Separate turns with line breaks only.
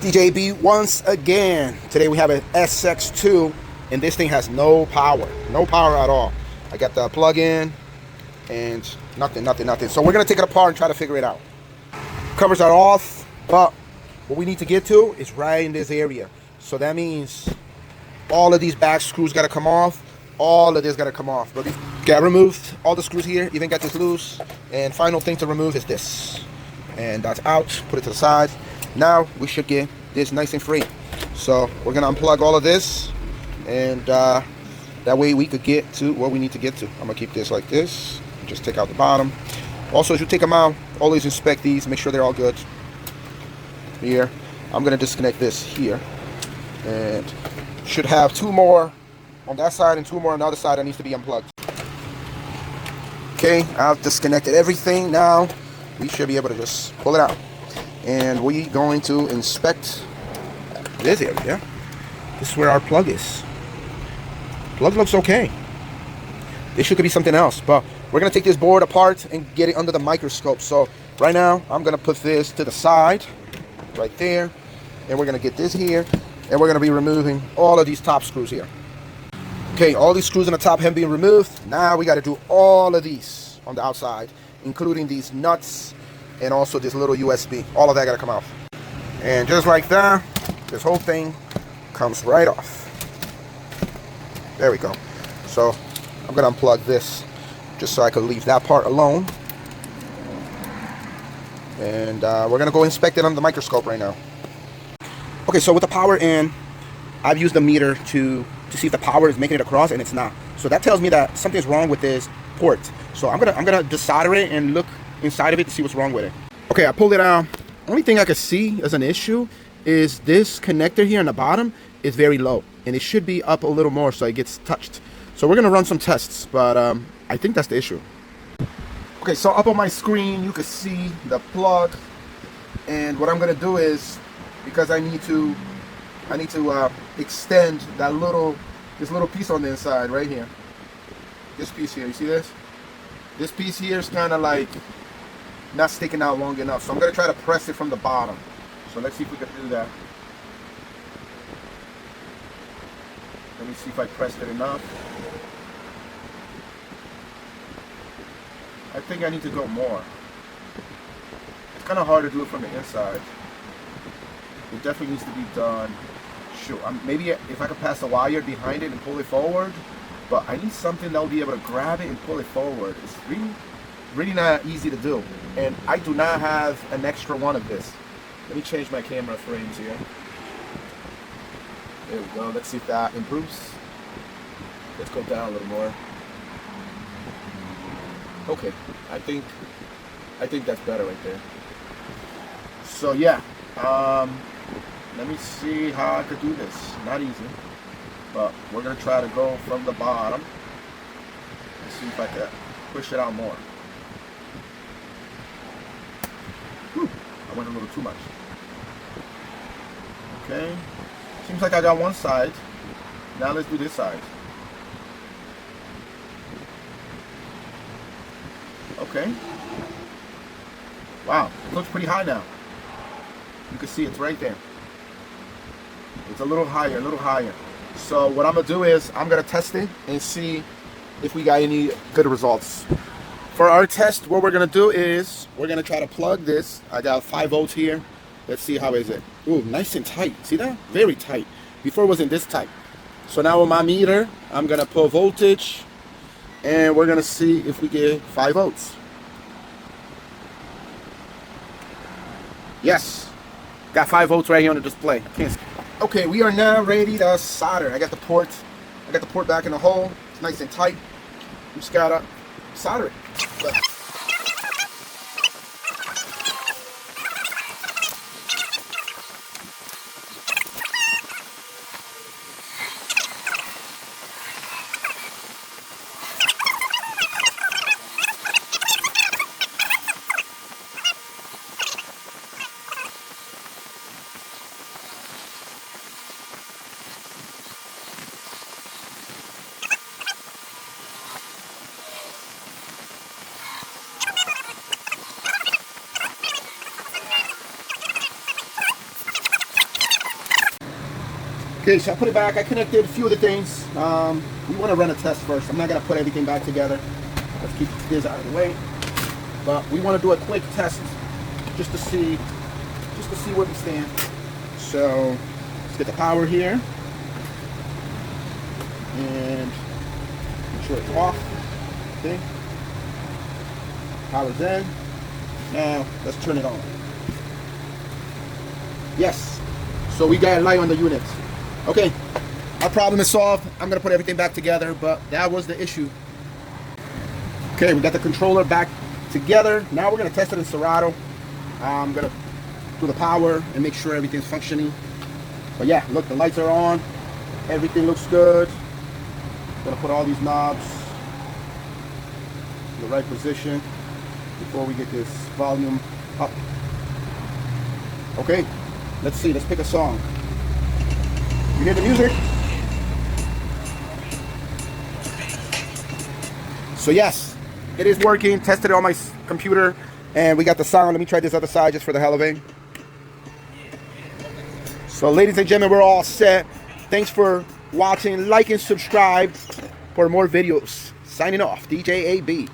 DJB once again. Today we have an SX2 and this thing has no power at all. I got the plug-in and nothing. So we're gonna take it apart and try to figure it out. Covers are off, but what we need to get to is right in this area. So that means all of these back screws gotta come off. All of this gotta come off. But got removed all the screws here, even got this loose. And final thing to remove is this. And that's out, put it to the side. Now we should get this nice and free. So we're gonna unplug all of this, and that way we could get to what we need to get to. I'm gonna keep this like this, just take out the bottom. Also, as you take them out, always inspect these, make sure they're all good. Here, I'm gonna disconnect this here, and should have two more on that side and two more on the other side that needs to be unplugged. Okay, I've disconnected everything. Now we should be able to just pull it out, and we're going to inspect this area. This is where our plug is. Plug looks okay. This should be something else, but we're gonna take this board apart and get it under the microscope. So right now I'm gonna put this to the side right there, and we're gonna get this here, and we're gonna be removing all of these top screws here. Okay, all these screws on the top have been removed. Now we got to do all of these on the outside, including these nuts and also this little USB. All of that got to come off. And just like that, this whole thing comes right off. There we go. So I'm going to unplug this just so I can leave that part alone. And we're going to go inspect it under the microscope right now. Okay, so with the power in, I've used the meter to see if the power is making it across, and it's not. So that tells me that something's wrong with this port. So I'm gonna desolder it and look inside of it to see what's wrong with it. Okay, I pulled it out. Only thing I could see as an issue is this connector here on the bottom is very low, and it should be up a little more so it gets touched. So we're gonna run some tests, but I think that's the issue. Okay, so up on my screen you can see the plug, and what I'm gonna do is, because I need to extend this little piece on the inside right here. This piece here, you see this? This piece here is kind of like not sticking out long enough, so I'm going to try to press it from the bottom. So let's see if we can do that. Let me see if I pressed it enough. I think I need to go more. It's kind of hard to do it from the inside. It definitely needs to be done. Sure, maybe if I could pass the wire behind it and pull it forward, but I need something that will be able to grab it and pull it forward. It's really not easy to do, and I do not have an extra one of this. Let me change my camera frames here. There we go. Let's see if that improves. Let's go down a little more. Okay, I think that's better right there. So yeah. Let me see how I could do this. Not easy, but we're gonna try to go from the bottom and see if I can push it out more. Whew, I went a little too much. Okay, seems like I got one side. Now let's do this side. Okay. Wow, it looks pretty high now. You can see it's right there. It's a little higher. So what I'm gonna do is I'm gonna test it and see if we got any good results. For our test, what we're gonna do is we're gonna try to plug this. I got 5 volts here. Let's see how is it. Ooh, nice and tight. See that? Very tight. Before it wasn't this tight. So now with my meter, I'm gonna pull voltage, and we're gonna see if we get 5 volts. Yes. Got 5 volts right here on the display. Okay, we are now ready to solder. I got the port back in the hole. It's nice and tight. We just gotta solder it. Okay, so I put it back. I connected a few of the things. We want to run a test first. I'm not going to put everything back together. Let's keep this out of the way. But we want to do a quick test just to see where we stand. So let's get the power here. And make sure it's off. Okay. Power's in. Now let's turn it on. Yes. So we got a light on the unit. Okay. Our problem is solved. I'm gonna put everything back together, but that was the issue. Okay, we got the controller back together. Now we're gonna test it in Serato. I'm gonna do the power and make sure everything's functioning. But yeah, look, the lights are on. Everything looks good. Gonna put all these knobs in the right position before we get this volume up. Okay, let's see. Let's pick a song. You hear the music? So yes, it is working. Tested it on my computer, and we got the sound. Let me try this other side just for the hell of it. So ladies and gentlemen, we're all set. Thanks for watching. Like and subscribe for more videos. Signing off, DJ AB.